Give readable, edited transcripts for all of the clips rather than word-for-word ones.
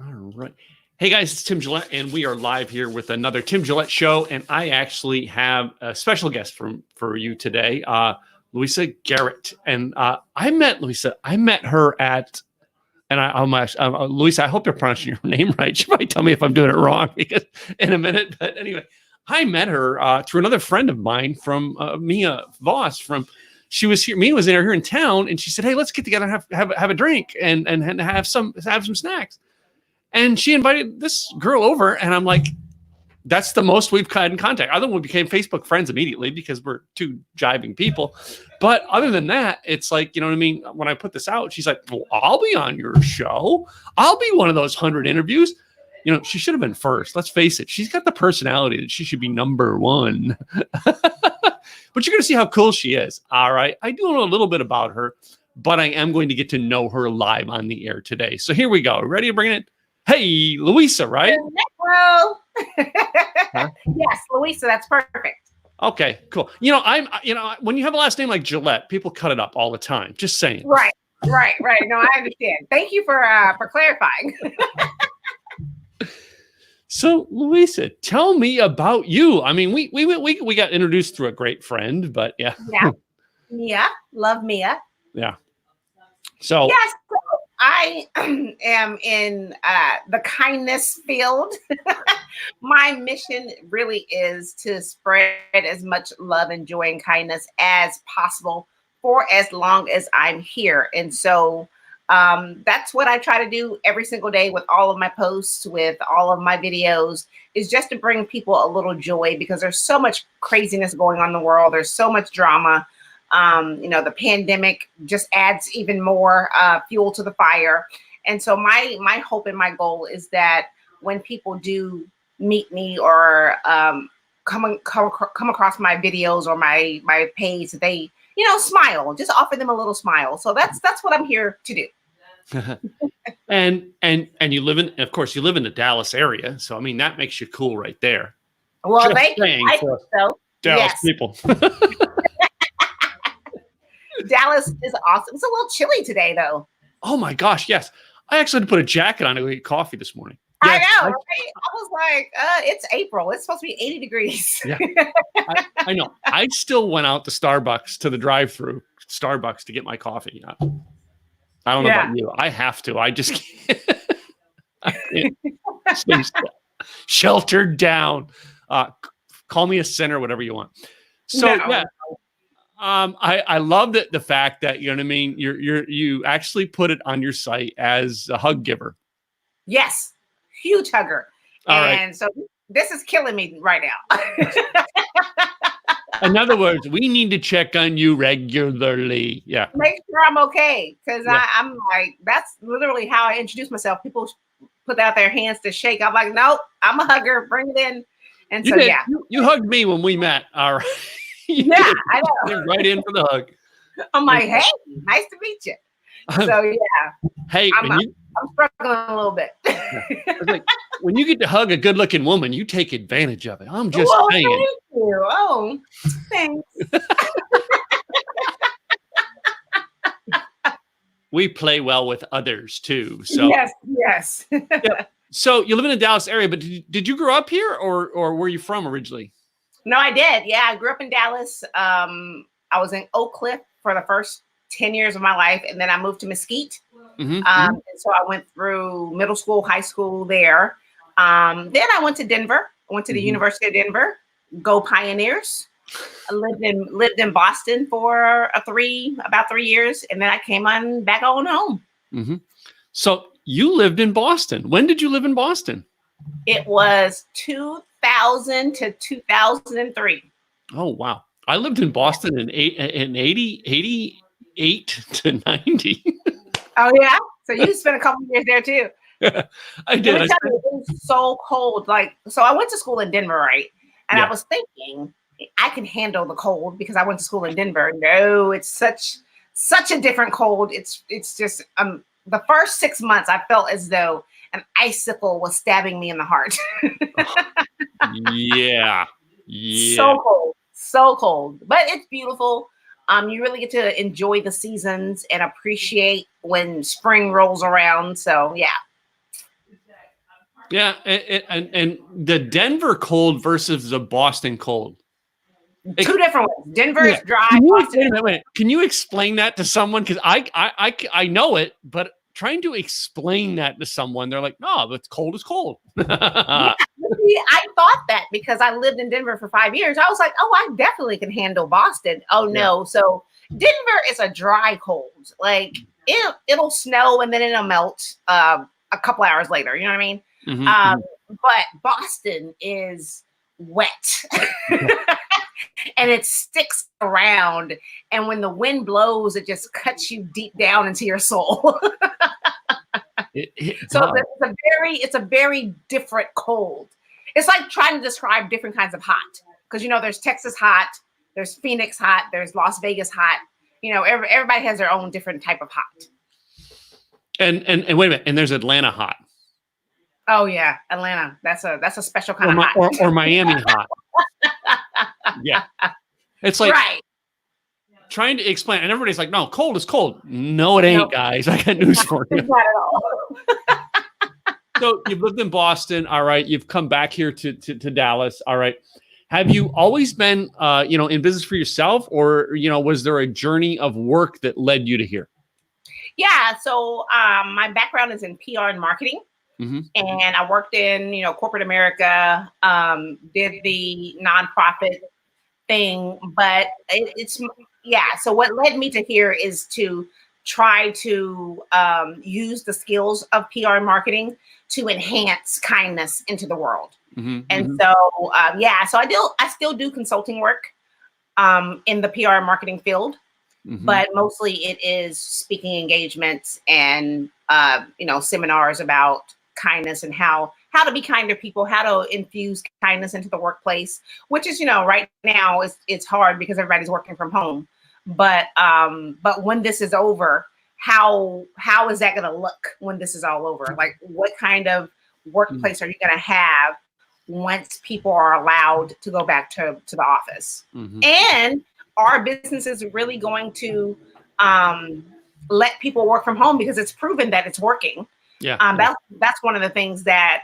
All right. Hey guys, it's Tim Gillette, and we are live here with another Tim Gillette show. And I actually have a special guest for you today, Louisa Garrett. And I met Louisa. I met her at, and Louisa, I hope you're pronouncing your name right. She might tell me if I'm doing it wrong because in a minute. But anyway, I met her through another friend of mine from Mia Voss from. She was here. Mia was here in town, and she said, "Hey, let's get together and have a drink and have some snacks." And she invited this girl over, and I'm like, "That's the most we've had in contact." Other than we became Facebook friends immediately because we're two jiving people. But other than that, it's like, you know what I mean. When I put this out, she's like, "Well, I'll be on your show. I'll be one of those 100 interviews." You know, she should have been first. Let's face it. She's got the personality that she should be number one. But you're going to see how cool she is. All right. I do know a little bit about her, but I am going to get to know her live on the air today. So here we go. Ready to bring it? Hey, Louisa, right? Hello. Huh? Yes, Louisa. That's perfect. Okay, cool. You know, when you have a last name like Gillette, people cut it up all the time. Just saying. Right. No, I understand. Thank you for clarifying. So, Louisa, tell me about you. I mean, we got introduced through a great friend, but yeah. Yeah. Mia. Love Mia. Yeah. So yes, I am in the kindness field. My mission really is to spread as much love and joy and kindness as possible for as long as I'm here. And so that's what I try to do every single day with all of my posts, with all of my videos, is just to bring people a little joy, because there's so much craziness going on in the world. There's so much drama. You know, the pandemic just adds even more fuel to the fire. And so my hope and my goal is that when people do meet me or come across my videos or my page, they, you know, smile, just offer them a little smile. So that's what I'm here to do. and you live in, of course, you live in the Dallas area. So, I mean, that makes you cool right there. Well, thank you. I think so. Dallas people. Dallas is awesome. It's a little chilly today, though. Oh my gosh, yes. I actually had to put a jacket on to get coffee this morning. Yes, I know, right? I was like, it's April. It's supposed to be 80 degrees. Yeah, I know. I still went out to Starbucks, to the drive-through Starbucks, to get my coffee. I don't know about you. I have to. I just can't. Stay sheltered down. Call me a sinner, whatever you want. So, yeah. I love the fact that, you know what I mean, you actually put it on your site as a hug giver. Yes, huge hugger. And so this is killing me right now. In other words, we need to check on you regularly. Yeah. Make sure I'm okay. Because I'm like, that's literally how I introduce myself. People put out their hands to shake. I'm like, nope, I'm a hugger. Bring it in. And so, yeah. You hugged me when we met. All right. Yeah, I know. Right in for the hug. I'm like, hey, nice to meet you. So yeah. Hey, I'm struggling a little bit. Like, when you get to hug a good-looking woman, you take advantage of it. I'm just saying. Thank you. Oh, thanks. We play well with others too. So yes. Yeah. So you live in the Dallas area, but did you grow up here, or where are you from originally? No, I did. Yeah, I grew up in Dallas. I was in Oak Cliff for the first 10 years of my life, and then I moved to Mesquite. And so I went through middle school, high school there. Then I went to Denver. I went to the University of Denver. Go Pioneers. I lived in Boston for about 3 years, and then I came back on home. So you lived in Boston. When did you live in Boston? It was 2000 to 2003. Oh, wow. I lived in Boston in 88 to 90. Oh, yeah? So you spent a couple of years there, too. I did. It was so cold. So I went to school in Denver, right? And I was thinking I can handle the cold because I went to school in Denver. No, it's such a different cold. It's just the first 6 months I felt as though an icicle was stabbing me in the heart. Yeah. So cold, but it's beautiful. You really get to enjoy the seasons and appreciate when spring rolls around. So yeah. Yeah, and the Denver cold versus the Boston cold. Two different ones. Denver is dry. Wait a minute. Can you explain that to someone? Because I know it, but trying to explain that to someone, they're like, no, it's cold is cold. Yeah, I thought that because I lived in Denver for 5 years. I was like, oh, I definitely can handle Boston. Oh no. So Denver is a dry cold. Like it'll snow and then it'll melt a couple hours later. You know what I mean? But Boston is wet. And it sticks around. And when the wind blows, it just cuts you deep down into your soul. So it's a very different cold. It's like trying to describe different kinds of hot. Because, you know, there's Texas hot, there's Phoenix hot, there's Las Vegas hot. You know, everybody has their own different type of hot. And wait a minute, and there's Atlanta hot. Oh yeah, Atlanta. That's a special kind of hot. Or Miami hot. Yeah. It's like trying to explain, and everybody's like, no, cold is cold. No, it ain't, guys. I got news for you. Not at all. So you've lived in Boston. All right. You've come back here to Dallas. All right. Have you always been, in business for yourself, or, was there a journey of work that led you to here? Yeah. So my background is in PR and marketing. And I worked in, corporate America, did the nonprofit thing, but so what led me to here is to try to use the skills of PR and marketing to enhance kindness into the world. So I still do consulting work in the PR and marketing field, but mostly it is speaking engagements and seminars about kindness and how to be kind to people, how to infuse kindness into the workplace, which is, right now it's hard because everybody's working from home. But when this is over, how is that going to look when this is all over? Like, what kind of workplace are you going to have once people are allowed to go back to the office? And are businesses really going to let people work from home because it's proven that it's working? That's one of the things that,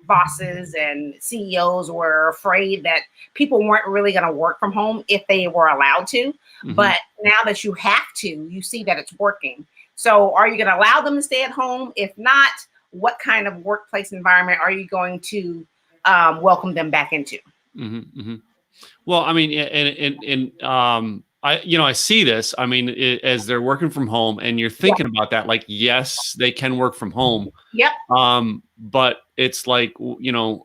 bosses and CEOs were afraid that people weren't really going to work from home if they were allowed to. But now that you have to, you see that it's working. So are you going to allow them to stay at home? If not, what kind of workplace environment are you going to welcome them back into? Well, I mean, I see this. I mean, as they're working from home, and you're thinking about that, like, yes, they can work from home. But it's like, a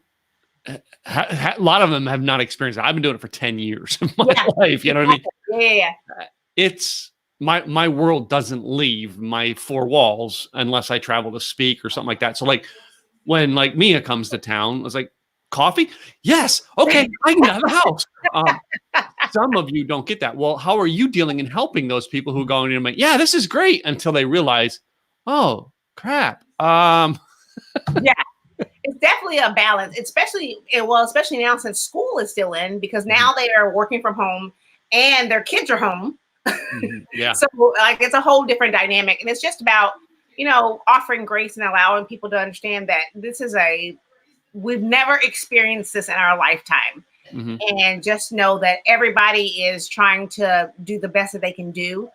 lot of them have not experienced it. I've been doing it for 10 years of my life. You know what I mean? It's my world doesn't leave my four walls unless I travel to speak or something like that. So like when like Mia comes to town, I was like, coffee? Yes. Okay. I can get out of the house. Some of you don't get that. Well, how are you dealing and helping those people who go in and like, yeah, this is great, until they realize, oh crap. It's definitely a balance, especially now since school is still in, because now they are working from home and their kids are home. So like it's a whole different dynamic, and it's just about, offering grace and allowing people to understand that we've never experienced this in our lifetime. And just know that everybody is trying to do the best that they can do.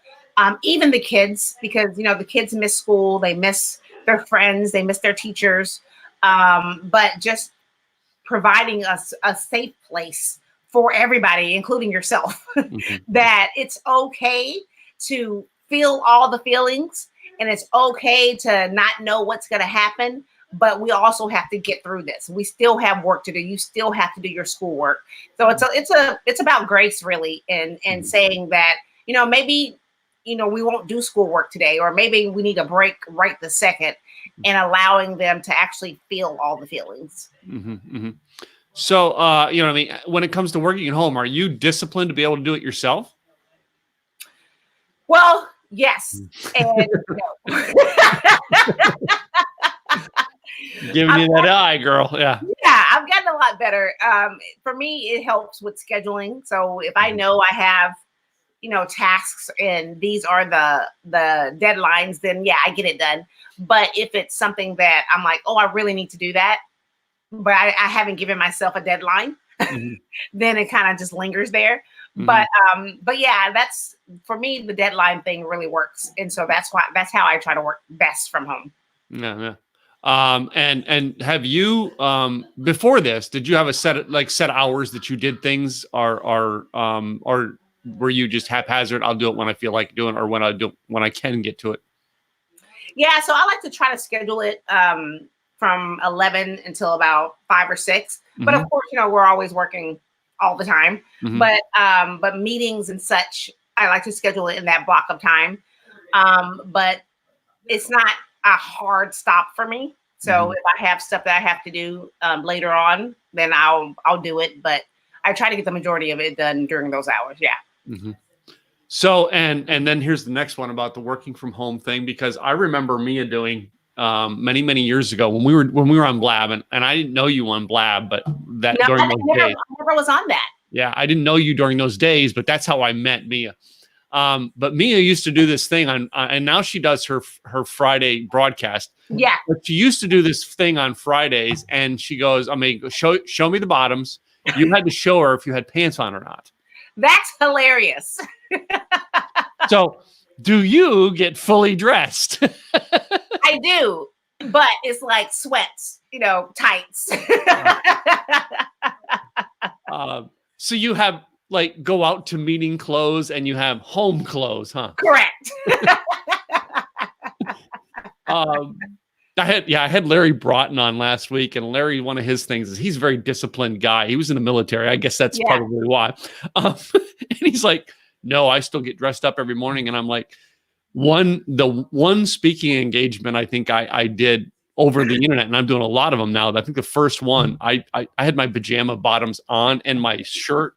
Even the kids, because, the kids miss school, they miss their friends, they miss their teachers. But just providing us a safe place for everybody, including yourself, that it's okay to feel all the feelings, and it's okay to not know what's going to happen. But we also have to get through this. We still have work to do. You still have to do your schoolwork. So it's about grace, really, and saying that, maybe, we won't do schoolwork today, or maybe we need a break right this second, and allowing them to actually feel all the feelings. So, what I mean, when it comes to working at home, are you disciplined to be able to do it yourself? Well, yes. And no. Giving you that eye, girl. Yeah, I've gotten a lot better. For me, it helps with scheduling. So if I know I have tasks and these are the deadlines, then yeah, I get it done. But if it's something that I'm like, oh, I really need to do that, but I haven't given myself a deadline, then it kind of just lingers there. But yeah, that's for me, the deadline thing really works. And so that's how I try to work best from home. Yeah. And have you before this, did you have a set hours that you did things, or were you just haphazard? I'll do it when I feel like doing it, or when I can get to it. Yeah, so I like to try to schedule it from 11 until about 5 or 6. But of course, we're always working all the time. But meetings and such, I like to schedule it in that block of time. But it's not a hard stop for me. So if I have stuff that I have to do later on, then I'll do it. But I try to get the majority of it done during those hours. Yeah. So, and then here's the next one about the working from home thing, because I remember Mia doing many years ago when we were on Blab, and I didn't know you on Blab, but during those days, I never was on that. Yeah, I didn't know you during those days, but that's how I met Mia. But Mia used to do this thing on, and now she does her Friday broadcast. Yeah. But she used to do this thing on Fridays, and she goes, show me the bottoms. You had to show her if you had pants on or not. That's hilarious. So, do you get fully dressed? I do, but it's like sweats, tights. So you have go out to meeting clothes and you have home clothes, huh? Correct. I had Larry Broughton on last week, and Larry, one of his things is he's a very disciplined guy. He was in the military. I guess that's probably why. And he's like, no, I still get dressed up every morning. And I'm like, the one speaking engagement I think I did over the internet, and I'm doing a lot of them now. I think the first one, I had my pajama bottoms on and my shirt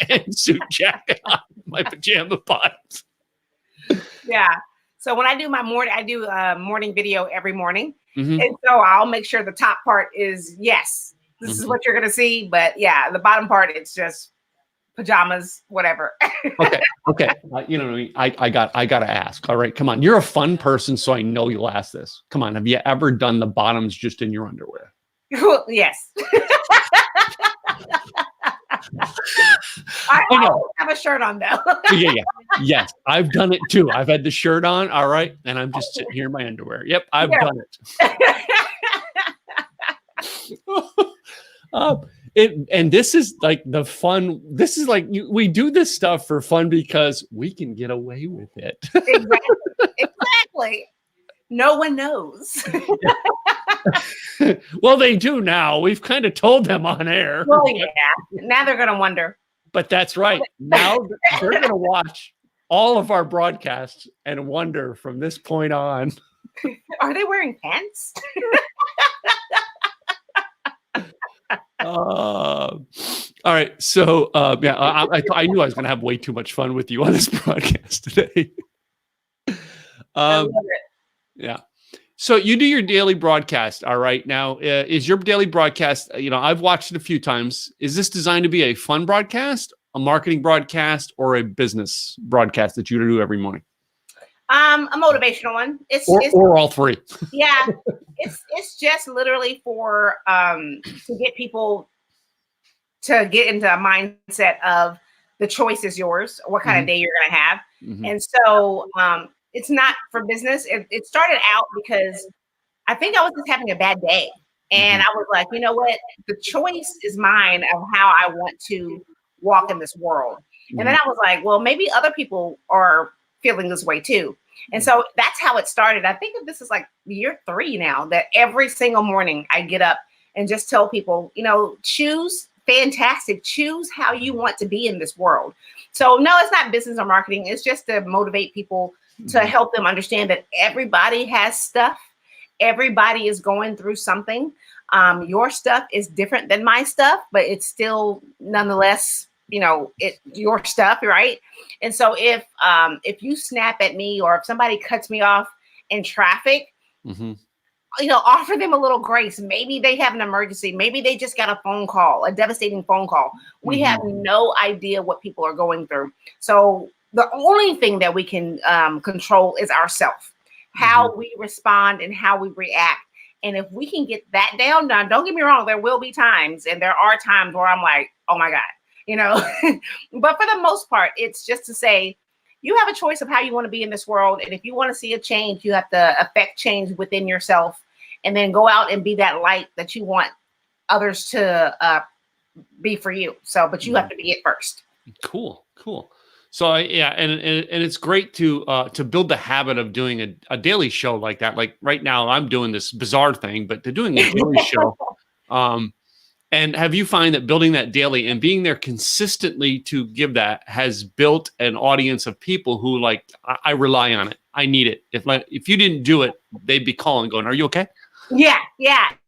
and suit jacket on, my pajama bottoms. Yeah. So when I do I do a morning video every morning. And so I'll make sure the top part is, yes, this is what you're going to see. But yeah, the bottom part, it's just pajamas, whatever. Okay. You know what I mean? I got to ask. All right, come on. You're a fun person, so I know you'll ask this. Come on. Have you ever done the bottoms just in your underwear? Yes. I always have a shirt on though. Yeah. Yes, I've done it too. I've had the shirt on. All right. And I'm just sitting here in my underwear. Yep. I've done it. And this is like the fun. This is like we do this stuff for fun because we can get away with it. Exactly. No one knows. Well, they do now. We've kind of told them on air. Well, yeah. Now they're going to wonder. But that's right. Now they're going to watch all of our broadcasts and wonder from this point on. Are they wearing pants? All right. So, I knew I was going to have way too much fun with you on this broadcast today. I love it. Yeah. So you do your daily broadcast. All right. Now, is your daily broadcast, I've watched it a few times. Is this designed to be a fun broadcast, a marketing broadcast, or a business broadcast that you do every morning? A motivational one. It's or all three. Yeah. It's just literally for to get people to get into a mindset of the choice is yours, what kind of day you're going to have. And so it's not for business. It started out because I think I was just having a bad day. And I was like, you know what? The choice is mine of how I want to walk in this world. And then I was like, well, maybe other people are feeling this way too. And so that's how it started. I think this is like year 3 now, that every single morning I get up and just tell people, choose how you want to be in this world. So no, it's not business or marketing. It's just to motivate people, to help them understand that everybody has stuff. Everybody is going through something. Your stuff is different than my stuff, but it's still nonetheless, your stuff, right? And so if you snap at me, or if somebody cuts me off in traffic, offer them a little grace. Maybe they have an emergency. Maybe they just got a devastating phone call. We have no idea what people are going through. So the only thing that we can control is ourselves, how we respond and how we react. And if we can get that down, now, don't get me wrong, there will be times, and there are times where I'm like, oh my God, you know, but for the most part, it's just to say, you have a choice of how you want to be in this world. And if you want to see a change, you have to affect change within yourself and then go out and be that light that you want others to be for you. So, but you have to be it first. Cool. So yeah, and it's great to build the habit of doing a daily show like that. Like right now, I'm doing this bizarre thing, but to doing a daily show. And have you find that building that daily and being there consistently to give that has built an audience of people who like, I rely on it. I need it. If you didn't do it, they'd be calling going, are you okay? Yeah.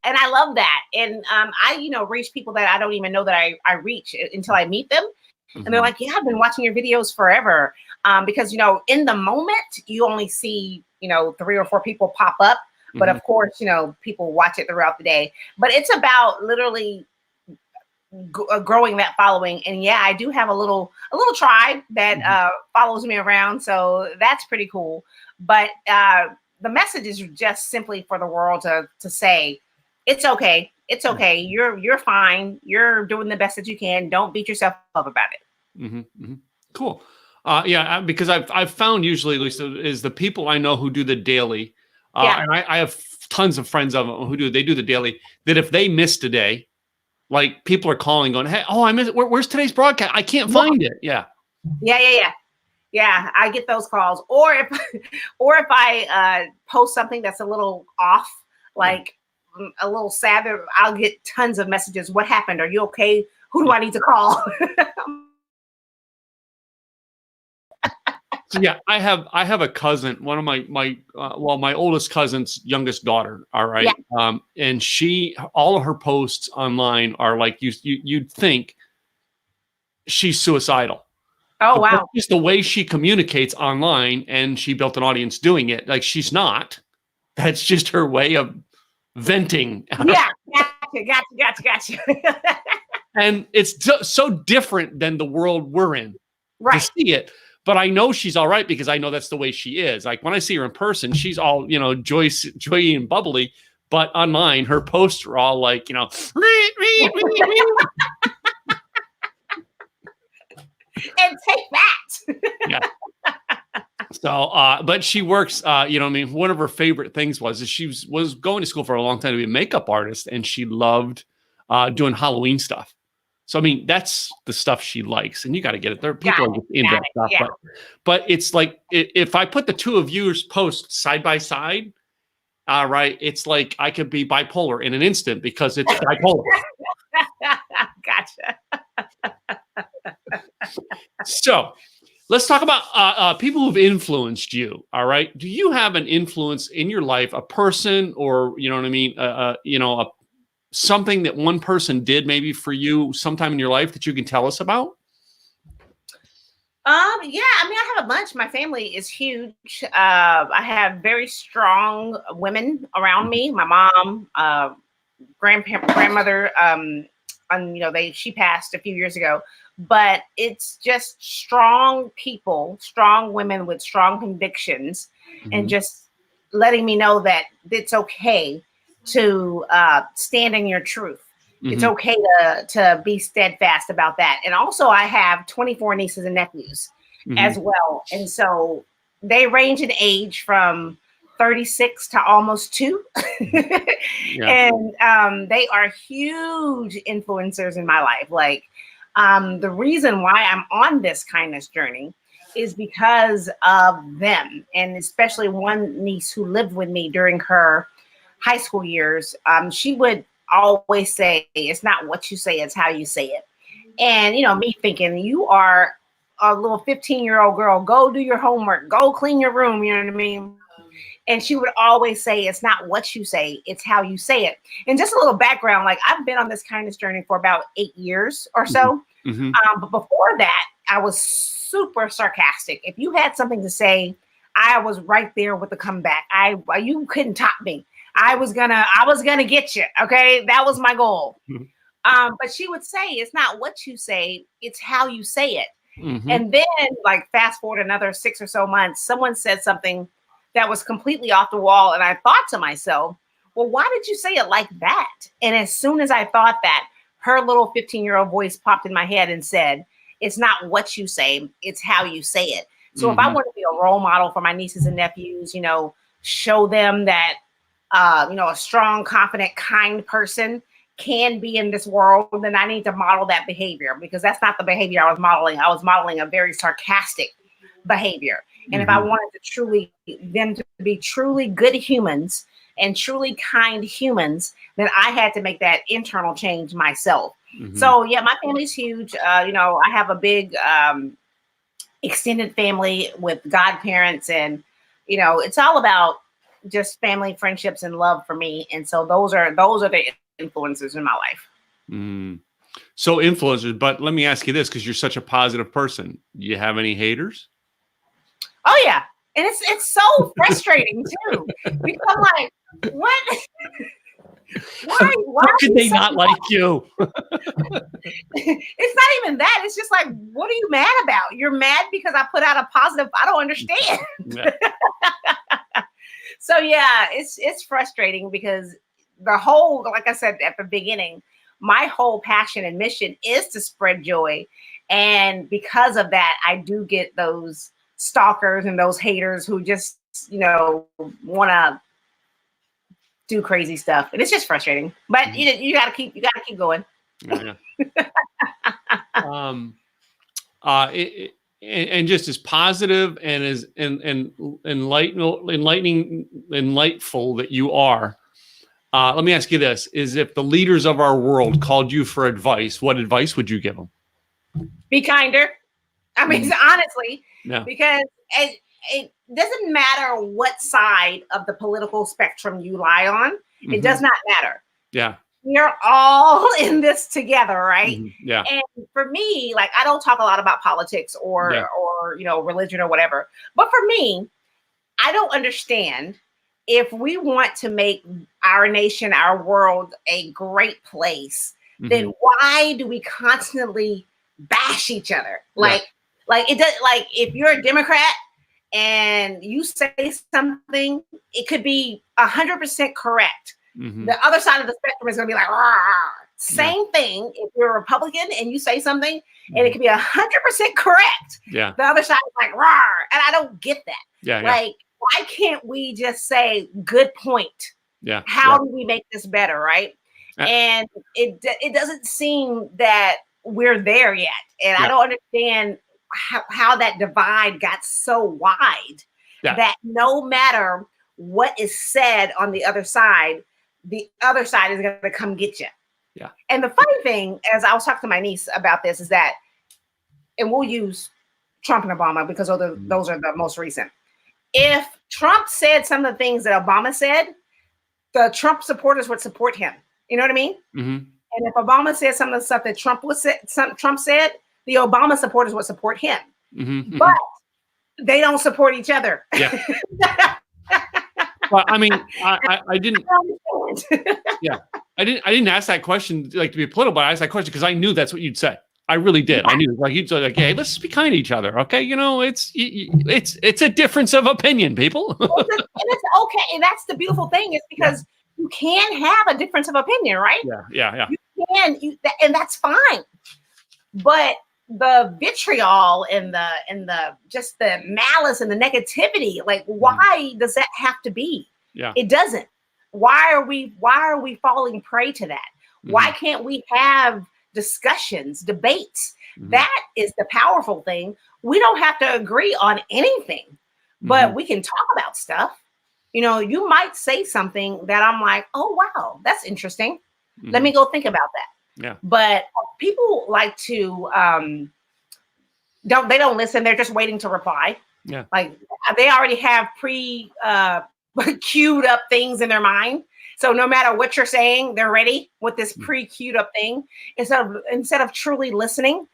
And I love that. And I, reach people that I don't even know that I reach until I meet them. And they're like, yeah, I've been watching your videos forever. Because, in the moment, you only see, 3 or 4 people pop up. But of course, people watch it throughout the day. But it's about literally growing that following. And yeah, I do have a little tribe that follows me around. So that's pretty cool. But the message is just simply for the world to say, it's okay. It's okay. You're fine. You're doing the best that you can. Don't beat yourself up about it. Cool. Yeah, because I've found usually, Louisa, is the people I know who do the daily. And I have tons of friends of them who do the daily, that if they missed a day, like people are calling going, hey, I missed it. Where's today's broadcast? I can't find it. Yeah. Yeah, I get those calls. Or if I post something that's a little off, like a little sad, I'll get tons of messages. What happened? Are you okay? Who do I need to call? So yeah, I have a cousin, one of my oldest cousin's youngest daughter. All right. Yeah. And all of her posts online are like, you'd think she's suicidal. Oh, wow. Just the way she communicates online, and she built an audience doing it. Like, she's not. That's just her way of venting. Yeah. Gotcha. And it's so different than the world we're in. Right. To see it. But I know she's all right because I know that's the way she is. Like when I see her in person, she's all, joy and bubbly. But online, her posts are all like, And take that. Yeah. So, but she works, one of her favorite things was she was going to school for a long time to be a makeup artist, and she loved doing Halloween stuff. So, that's the stuff she likes, and you got to get it. There are people are into that stuff, yeah. But it's like, if I put the two of yours posts side by side, right, it's like I could be bipolar in an instant because it's bipolar. Gotcha. So let's talk about people who've influenced you. All right. Do you have an influence in your life, a person, or, something that one person did maybe for you sometime in your life that you can tell us about? Yeah, I have a bunch. My family is huge. I have very strong women around me. My mom, grandmother, she passed a few years ago, but it's just strong people, strong women with strong convictions, and just letting me know that it's okay to stand in your truth. It's okay to be steadfast about that. And also I have 24 nieces and nephews as well. And so they range in age from 36 to almost 2. Yeah. And they are huge influencers in my life. Like the reason why I'm on this kindness journey is because of them. And especially one niece who lived with me during her high school years. She would always say, it's not what you say, it's how you say it. And, me thinking, you are a little 15-year-old girl, go do your homework, go clean your room, you know what I mean? And she would always say, it's not what you say, it's how you say it. And just a little background, like I've been on this kindness journey for about 8 years or so. But before that, I was super sarcastic. If you had something to say, I was right there with the comeback. You couldn't top me. I was gonna get you. Okay. That was my goal. But she would say, it's not what you say, it's how you say it. Mhm. And then, like, fast forward another 6 or so months, someone said something that was completely off the wall. And I thought to myself, well, why did you say it like that? And as soon as I thought that, her little 15-year-old voice popped in my head and said, it's not what you say, it's how you say it. So if I Mhm. want to be a role model for my nieces and nephews, show them that, a strong, confident, kind person can be in this world, then I need to model that behavior, because that's not the behavior I was modeling. I was modeling a very sarcastic behavior. And if I Mhm. wanted them to be truly good humans and truly kind humans, then I had to make that internal change myself. Mhm. So yeah, my family's huge. I have a big extended family with godparents, and it's all about just family, friendships, and love for me. And so those are the influences in my life. Mm. So influencers, but let me ask you this, because you're such a positive person. You have any haters? Oh yeah, and it's so frustrating too, because I'm like, what? Why How are could you they so? not like you? It's not even that. It's just like, what are you mad about? You're mad because I put out a positive. I don't understand. Yeah. So yeah, it's frustrating, because the whole, like I said at the beginning, my whole passion and mission is to spread joy. And because of that, I do get those stalkers and those haters who just, want to do crazy stuff. And it's just frustrating. But Mhm. you gotta keep going. Yeah. Um, and just as positive and as and enlightful that you are. Let me ask you this: is if the leaders of our world called you for advice, what advice would you give them? Be kinder. I mean, Mm. honestly, Yeah. because it doesn't matter what side of the political spectrum you lie on. It does Mhm. not matter. Yeah. We're all in this together, right? Mhm. Yeah. And for me, like, I don't talk a lot about politics Yeah. or religion or whatever. But for me, I don't understand, if we want to make our nation, our world a great place, Mhm. then why do we constantly bash each other? Yeah. Like it does. Like, if you're a Democrat and you say something, it could be 100% correct. Mhm. The other side of the spectrum is going to be like, "Rah." Yeah. Same thing if you're a Republican and you say something, and it Mhm. could be 100% correct. Yeah. The other side is like, "Rah," and I don't get that. Yeah. Yeah. Like, why can't we just say, good point? Yeah. How Yeah. do we make this better, right? Uh, And it doesn't seem that we're there yet. And I Yeah. don't understand how that divide got so wide, Yeah. that no matter what is said on the other side is going to come get you. Yeah. And the funny thing, as I was talking to my niece about this, is that, and we'll use Trump and Obama because Mhm. those are the most recent. If Trump said some of the things that Obama said, the Trump supporters would support him. You know what I mean? Mhm. And if Obama said some of the stuff that Trump said, the Obama supporters would support him. Mhm. But Mhm. they don't support each other. Yeah. Well, I mean, I didn't. Yeah. I didn't ask that question like to be political, but I asked that question because I knew that's what you'd say. I really did. I knew, like, you'd say, like, "Hey, let's be kind to each other, okay? It's a difference of opinion, people." And it's okay. And that's the beautiful thing, is Yeah. because you can have a difference of opinion, right? Yeah. Yeah. Yeah. You and that's fine. But the vitriol and the just the malice and the negativity, like, why does that have to be? Yeah. It doesn't. Why are we falling prey to that? Why Mhm. can't we have discussions, debates? Mhm. That is the powerful thing. We don't have to agree on anything, but Mhm. we can talk about stuff. You might say something that I'm like, oh wow, that's interesting. Let Mhm. me go think about that. Yeah. But people like to don't listen. They're just waiting to reply. Yeah. Like, they already have queued up things in their mind. So no matter what you're saying, they're ready with this pre-queued up thing, instead of truly listening.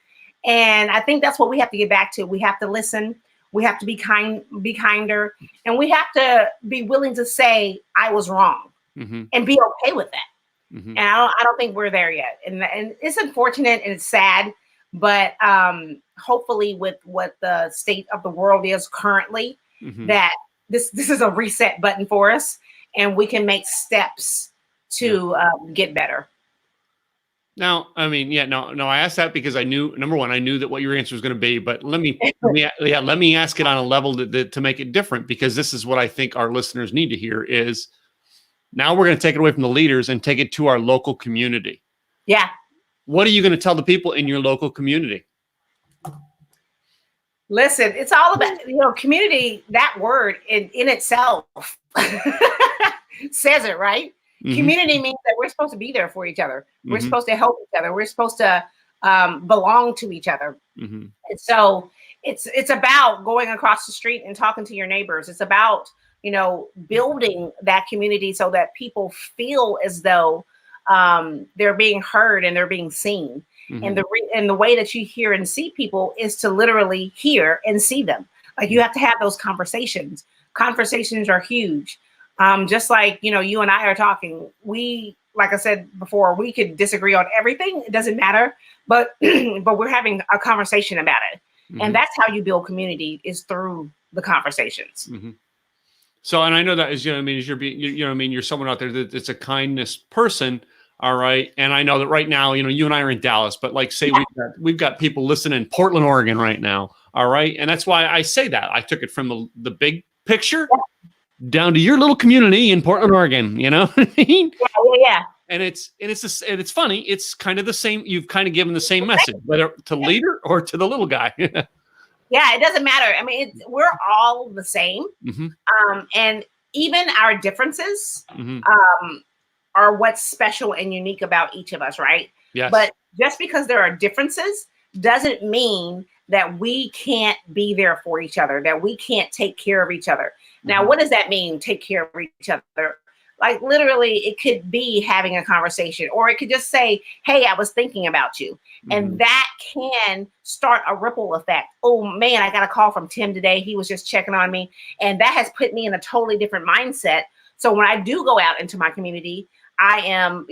And I think that's what we have to get back to. We have to listen. We have to be kinder, and we have to be willing to say, I was wrong, Mhm. and be okay with that. Mhm. And I don't think we're there yet. And it's unfortunate and it's sad, But hopefully with what the state of the world is currently, that this is a reset button for us, and we can make steps to get better. Now, I mean, no. I asked that because I knew, number one, I knew that what your answer was going to be. But let me ask it on a level to make it different, because this is what I think our listeners need to hear. Is now we're going to take it away from the leaders and take it to our local community. Yeah. What are you going to tell the people in your local community? Listen, it's all about, community. That word in itself says it, right? Community means that we're supposed to be there for each other. We're supposed to help each other. We're supposed to belong to each other. And so it's about going across the street and talking to your neighbors. It's about, building that community so that people feel as though they're being heard and they're being seen. And the way that you hear and see people is to literally hear and see them. Like, you have to have those conversations. Conversations are huge. Just like, you and I are talking, like I said before, we could disagree on everything. It doesn't matter, but we're having a conversation about it. And that's how you build community, is through the conversations. So, and I know that is, you're someone out there that's a kindness person. All right. And I know that right now, you and I are in Dallas, but like, say we've got people listening in Portland, Oregon right now. All right. And that's why I say that. I took it from the big picture down to your little community in Portland, Oregon. You know what I mean? Yeah. And it's funny. It's kind of the same. You've kind of given the same message, whether to the leader or to the little guy. Yeah, it doesn't matter. I mean, we're all the same. And even our differences are what's special and unique about each of us, right? Yes. But just because there are differences doesn't mean that we can't be there for each other, that we can't take care of each other. Now, what does that mean, take care of each other? Like, literally, it could be having a conversation, or it could just say, hey, I was thinking about you. And that can start a ripple effect. Oh, man, I got a call from Tim today. He was just checking on me. And that has put me in a totally different mindset. So when I do go out into my community, I am,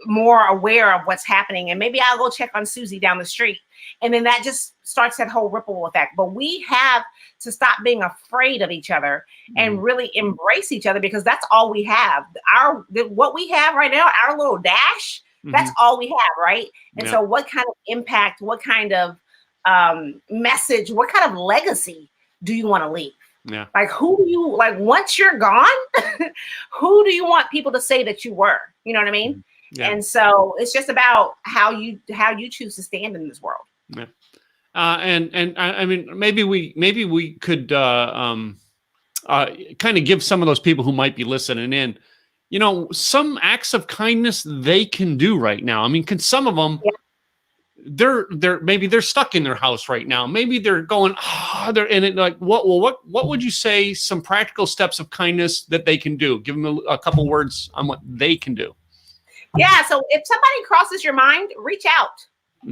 more aware of what's happening. And maybe I'll go check on Susie down the street. And then that just starts that whole ripple effect. But we have to stop being afraid of each other and really embrace each other, because that's all we have. What we have right now, our little dash, that's all we have, right? And so what kind of impact, what kind of message, what kind of legacy do you want to leave? Yeah. Like, once you're gone, who do you want people to say that you were? You know what I mean? Yeah. And so it's just about how you choose to stand in this world. Yeah. And I mean, maybe we could kind of give some of those people who might be listening in, some acts of kindness they can do right now. I mean, can some of them, maybe they're stuck in their house right now. Maybe they're going, they're in it. Like, what would you say some practical steps of kindness that they can do? Give them a couple words on what they can do. Yeah. So if somebody crosses your mind, reach out,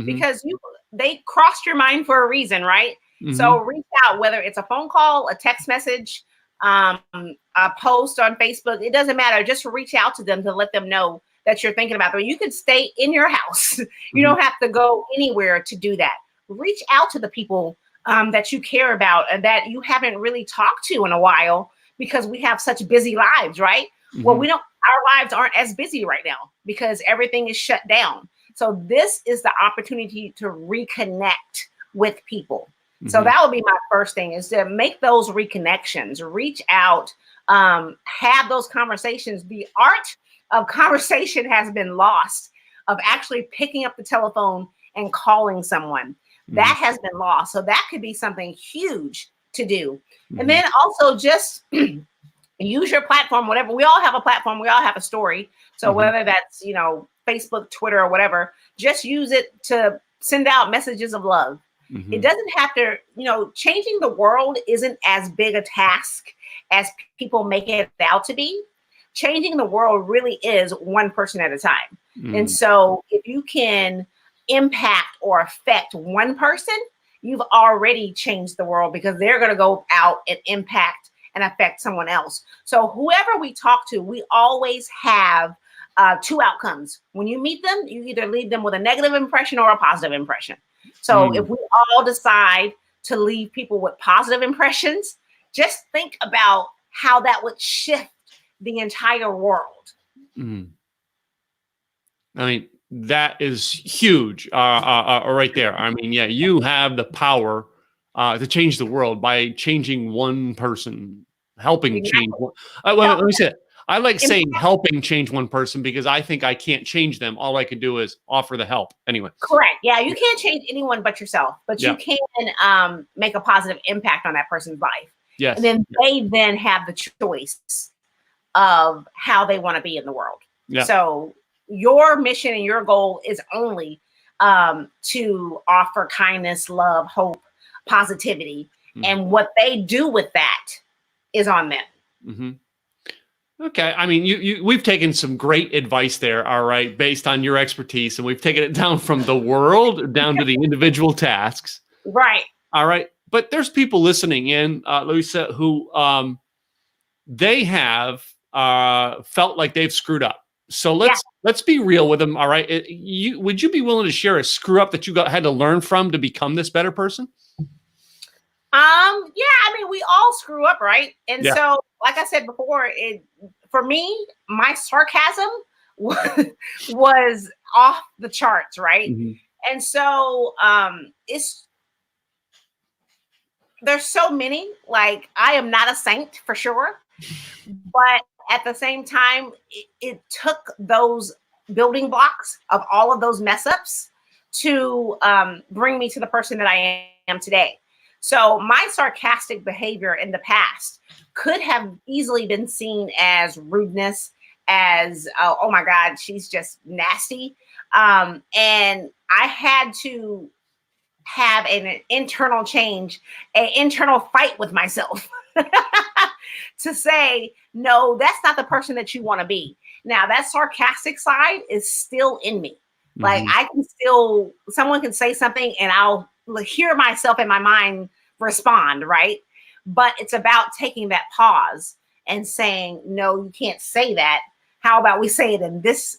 because they crossed your mind for a reason, right? So reach out, whether it's a phone call, a text message, a post on Facebook. It doesn't matter. Just reach out to them to let them know that you're thinking about them. You can stay in your house. You don't have to go anywhere to do that. Reach out to the people that you care about and that you haven't really talked to in a while, because we have such busy lives, right? Well, our lives aren't as busy right now because everything is shut down. So this is the opportunity to reconnect with people. So that would be my first thing, is to make those reconnections, reach out, have those conversations. The art of conversation has been lost, of actually picking up the telephone and calling someone. That has been lost. So that could be something huge to do. And then also just use your platform, whatever. We all have a platform. We all have a story. So whether that's, Facebook, Twitter, or whatever, just use it to send out messages of love. It doesn't have to, changing the world isn't as big a task as people make it out to be. Changing the world really is one person at a time. And so if you can impact or affect one person, you've already changed the world, because they're going to go out and impact and affect someone else. So whoever we talk to, we always have two outcomes. When you meet them, you either leave them with a negative impression or a positive impression. So if we all decide to leave people with positive impressions, just think about how that would shift the entire world. I mean, that is huge right there. I mean, yeah, you have the power to change the world by changing one person, helping change one. Let me say it. I like saying helping change one person because I think I can't change them. All I can do is offer the help. Anyway. Correct. Yeah, you can't change anyone but yourself, but you can make a positive impact on that person's life. Yes. And then they then have the choice of how they want to be in the world. Yeah. So your mission and your goal is only to offer kindness, love, hope, positivity. And what they do with that is on them. Okay. I mean, we've taken some great advice there, all right, based on your expertise, and we've taken it down from the world down to the individual tasks. Right. All right. But there's people listening in, Louisa, who they have felt like they've screwed up. So let's be real with them. All right. Would you be willing to share a screw up that you had to learn from to become this better person? Yeah, I mean, we all screw up, right? And so, like I said before, for me, my sarcasm was off the charts, right? And so, there's so many. Like, I am not a saint for sure, but at the same time, it took those building blocks of all of those mess ups to bring me to the person that I am today. So my sarcastic behavior in the past could have easily been seen as rudeness, as, oh my God, she's just nasty. And I had to have an internal change, an internal fight with myself to say, no, that's not the person that you want to be. Now that sarcastic side is still in me. Like I can still, someone can say something and I'll hear myself in my mind respond, right? But it's about taking that pause and saying, no, you can't say that. How about we say it in this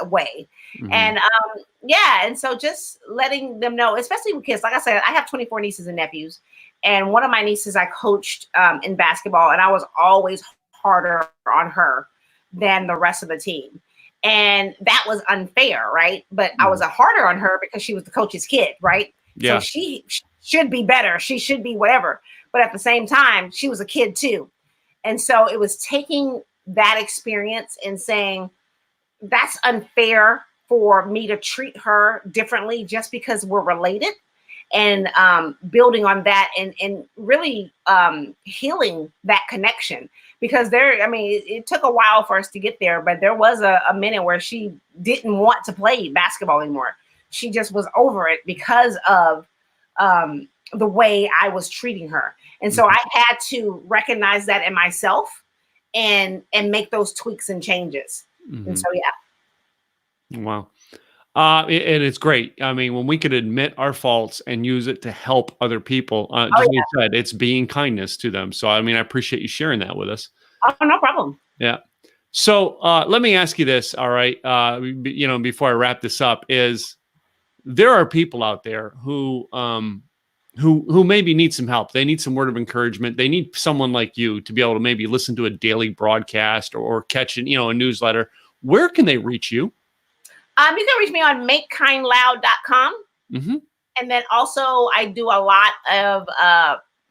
way? And and so just letting them know, especially with kids, like I said, I have 24 nieces and nephews, and one of my nieces I coached in basketball, and I was always harder on her than the rest of the team. And that was unfair, right? But I was harder on her because she was the coach's kid, right? Yeah. So she should be better. She should be whatever. But at the same time, she was a kid too. And so it was taking that experience and saying, that's unfair for me to treat her differently just because we're related, and building on that and really healing that connection. Because it took a while for us to get there, but there was a minute where she didn't want to play basketball anymore. She just was over it because of the way I was treating her. And so I had to recognize that in myself and make those tweaks and changes. And so, yeah. Wow. And it's great. I mean, when we could admit our faults and use it to help other people, like you said, it's being kindness to them. So, I mean, I appreciate you sharing that with us. Oh, no problem. Yeah. So let me ask you this. All right. Before I wrap this up, is there are people out there who maybe need some help. They need some word of encouragement. They need someone like you to be able to maybe listen to a daily broadcast or catch a newsletter. Where can they reach you? You can reach me on makekindloud.com. And then also I do a lot of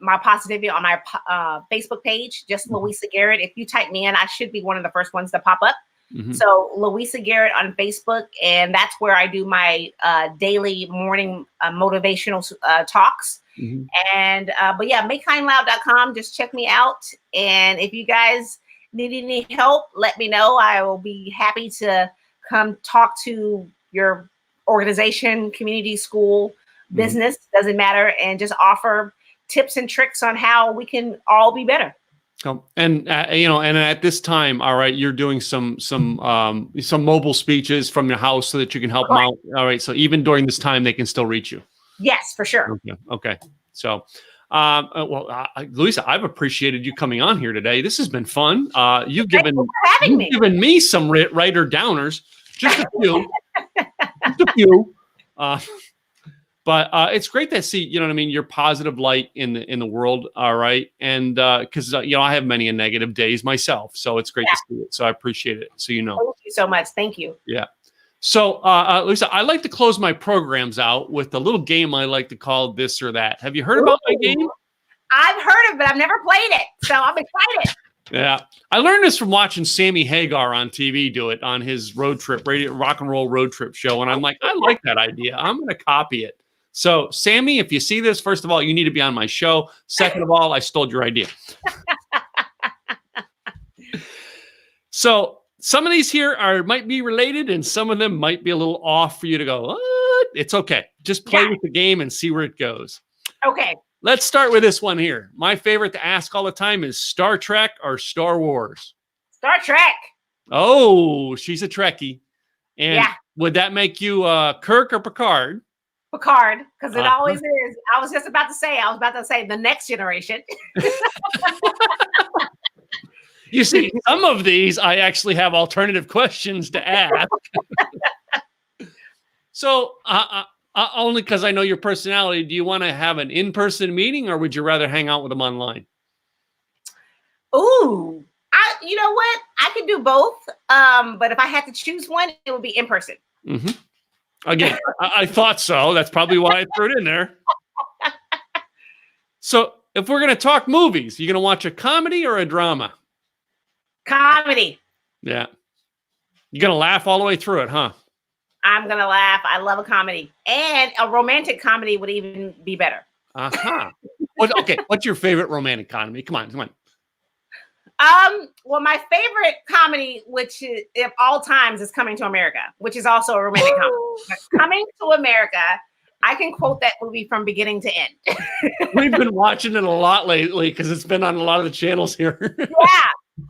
my positivity on my Facebook page, just Louisa Garrett. If you type me in, I should be one of the first ones to pop up. So Louisa Garrett on Facebook, and that's where I do my daily morning motivational talks. And but yeah, makekindloud.com. Just check me out. And if you guys need any help, let me know. I will be happy to come talk to your organization, community, school, business, doesn't matter, and just offer tips and tricks on how we can all be better. And at this time, all right, you're doing some mobile speeches from your house so that you can help them out. All right, so even during this time, they can still reach you. Yes, for sure. Okay. So, Louisa, I've appreciated you coming on here today. This has been fun. You've Thank given you for having me. given me some writer downers, just a few, just a few. But it's great to see, you know what I mean, your positive light in the world. All right, and because you know I have many negative days myself, so it's great to see it. So I appreciate it. So you know, thank you so much. Thank you. yeah. So, Lisa, I like to close my programs out with a little game I like to call This or That. Have you heard about my game? I've heard of it. I've never played it, so I'm excited. Yeah. I learned this from watching Sammy Hagar on TV do it on his road trip, rock and roll road trip show. And I'm like, I like that idea. I'm going to copy it. So, Sammy, if you see this, first of all, you need to be on my show. Second of all, I stole your idea. So, some of these here might be related, and some of them might be a little off for you to go, what? It's okay. Just play with the game and see where it goes. Okay. Let's start with this one here. My favorite to ask all the time is Star Trek or Star Wars? Star Trek. Oh, she's a Trekkie. And would that make you Kirk or Picard? Picard, because it always is. I was about to say the next generation. You see, some of these I actually have alternative questions to ask. So, only because I know your personality, do you want to have an in-person meeting or would you rather hang out with them online? Ooh, you know what? I could do both. But if I had to choose one, it would be in person. Mm-hmm. Again, I thought so. That's probably why I threw it in there. So, if we're going to talk movies, you going to watch a comedy or a drama? Comedy. Yeah. You're going to laugh all the way through it, huh? I'm going to laugh. I love a comedy. And a romantic comedy would even be better. Uh-huh. Okay. What's your favorite romantic comedy? Come on. Well, my favorite comedy, which is, of all times, is Coming to America, which is also a romantic comedy. But Coming to America, I can quote that movie from beginning to end. We've been watching it a lot lately because it's been on a lot of the channels here. Yeah.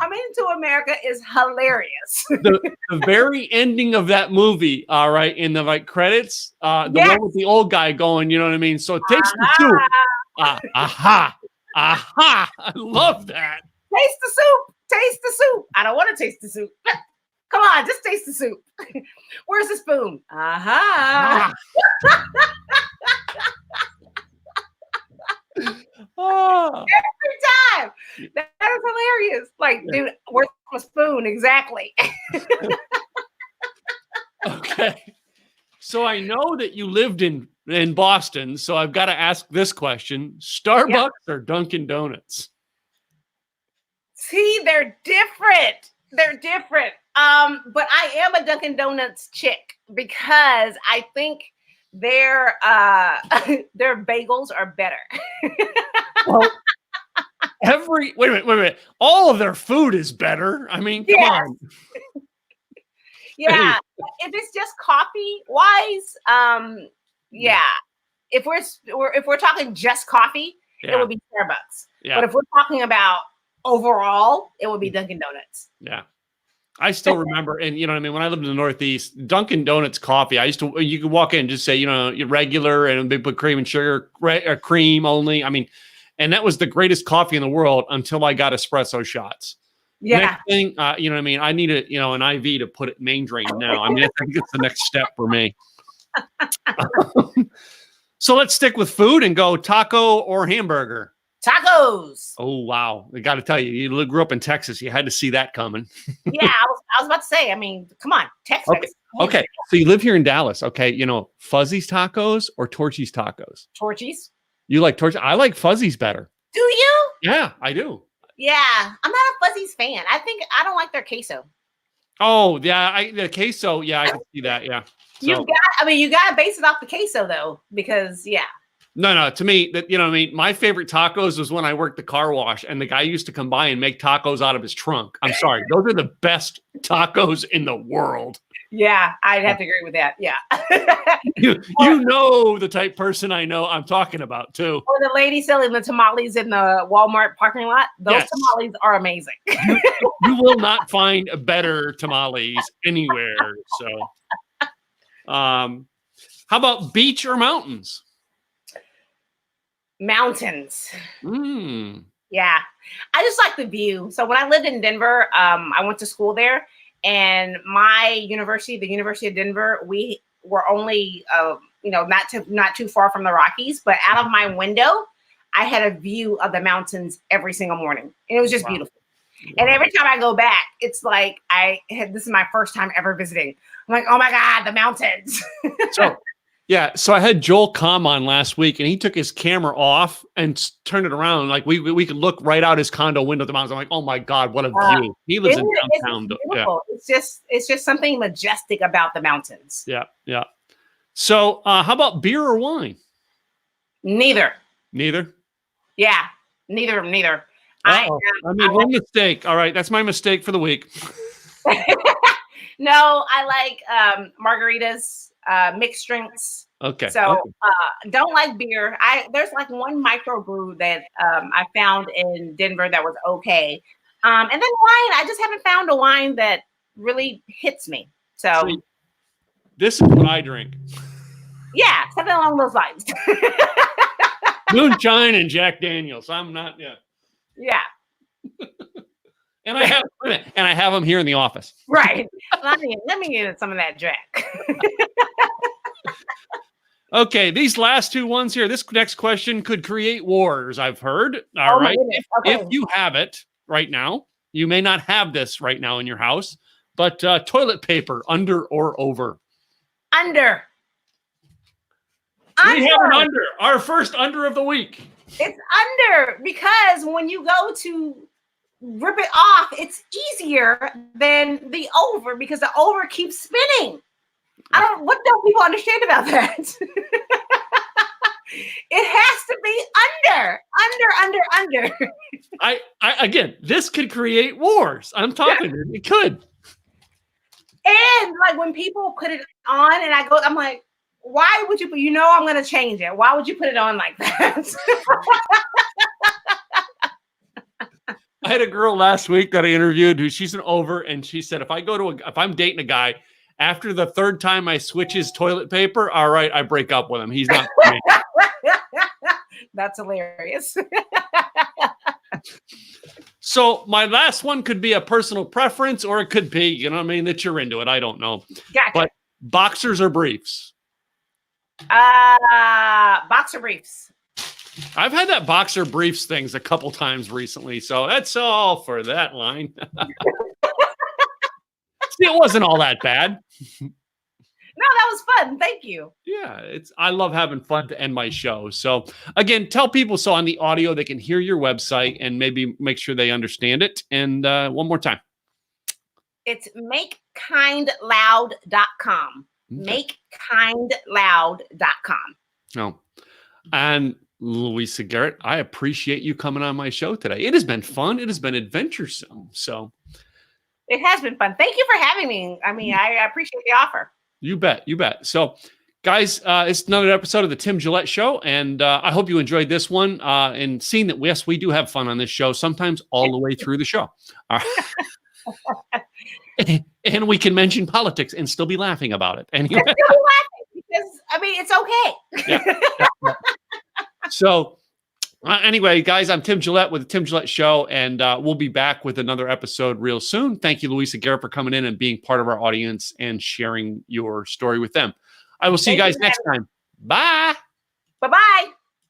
Coming to America is hilarious. The very ending of that movie, all right, in the credits, the one with the old guy going, you know what I mean? So it takes the soup. Aha. I love that. Taste the soup. Taste the soup. I don't want to taste the soup. Come on, just taste the soup. Where's the spoon? Aha. Oh. Every time. That is hilarious. Like, dude, where's the spoon? Exactly. Okay. So I know that you lived in Boston, so I've got to ask this question. Starbucks or Dunkin' Donuts? See, they're different. They're different. But I am a Dunkin' Donuts chick because I think their bagels are better. Well, wait a minute. All of their food is better. I mean, come on. Yeah. If it's just coffee wise, If we're talking just coffee, it would be Starbucks. Yeah. But if we're talking about overall, it would be Dunkin' Donuts. Yeah. I still remember, and you know what I mean, when I lived in the Northeast, Dunkin' Donuts coffee, you could walk in and just say, you know, you're regular and they put cream and sugar, or cream only. I mean, and that was the greatest coffee in the world until I got espresso shots. Yeah. Next thing, you know what I mean? I need an IV to put it main drain now. I mean, I think it's the next step for me. So let's stick with food and go taco or hamburger. Tacos. Oh, wow. I got to tell you, you grew up in Texas. You had to see that coming. Yeah, I was about to say, I mean, come on, Texas. Okay. So you live here in Dallas. Okay. You know, Fuzzy's tacos or Torchy's tacos? Torchy's. You like Torchy's? I like Fuzzy's better. Do you? Yeah, I do. Yeah. I'm not a Fuzzy's fan. I don't like their queso. Oh, yeah. The queso. Yeah, I can see that. Yeah. So. You got to base it off the queso though, because No, to me, you know what I mean? My favorite tacos was when I worked the car wash and the guy used to come by and make tacos out of his trunk. I'm sorry. Those are the best tacos in the world. Yeah, I'd have to agree with that. Yeah. you know the type person I know I'm talking about too. Or the lady selling the tamales in the Walmart parking lot. Those tamales are amazing. You will not find better tamales anywhere. So, how about beach or mountains? Mountains. Mm. Yeah. I just like the view. So when I lived in Denver, I went to school there, and my university, the University of Denver, we were only not too far from the Rockies, but out of my window, I had a view of the mountains every single morning. And it was just beautiful. And every time I go back, it's like this is my first time ever visiting. I'm like, oh my God, the mountains. So I had Joel Com on last week, and he took his camera off and turned it around. Like we could look right out his condo window at the mountains. I'm like, oh my God, what a view! He lives in downtown. It's just something majestic about the mountains. Yeah, yeah. So how about beer or wine? Neither. Yeah, neither. I made one mistake. All right, that's my mistake for the week. No, I like margaritas, mixed drinks. Okay. So don't like beer. There's like one microbrew that I found in Denver that was okay. And then wine, I just haven't found a wine that really hits me. So this is what I drink. Yeah, something along those lines. Moonshine and Jack Daniels. I'm not. Yeah. And I have them here in the office. Right. Let me get some of that Jack. Okay, these last two ones here. This next question could create wars, I've heard. All right. If you have it right now, you may not have this right now in your house, but toilet paper, under or over? Under. We have an under. Our first under of the week. It's under, because when you go to rip it off, it's easier than the over, because the over keeps spinning. What don't people understand about that? It has to be under. I again, this could create wars. I'm talking. It could. And like when people put it on, and I'm like, why would you? I'm going to change it. Why would you put it on like that? I had a girl last week that I interviewed who she's an over, and she said, if I'm dating a guy, after the third time I switch his toilet paper, all right, I break up with him. He's not for me. That's hilarious. So my last one could be a personal preference, or it could be, that you're into it. I don't know. Gotcha. But boxers or briefs? Boxer briefs. I've had that boxer briefs things a couple times recently, so that's all for that line. See, it wasn't all that bad. No, that was fun. Thank you. Yeah, I love having fun to end my show. So again, tell people so on the audio they can hear your website and maybe make sure they understand it. And one more time. It's makekindloud.com. Makekindloud.com. Oh. And Louisa Garrett, I appreciate you coming on my show today. It has been fun. It has been adventuresome. So it has been fun. Thank you for having me. I mean, I appreciate the offer. You bet. So guys, it's another episode of the Tim Gillette Show. And I hope you enjoyed this one and seeing that, yes, we do have fun on this show, sometimes all the way through the show. All right. And we can mention politics and still be laughing about it. Anyway. Still be laughing because, it's okay. Yeah. So anyway, guys, I'm Tim Gillette with the Tim Gillette Show, and we'll be back with another episode real soon. Thank you, Louisa Garrett, for coming in and being part of our audience and sharing your story with them. I will see you guys next time. Bye. Bye-bye.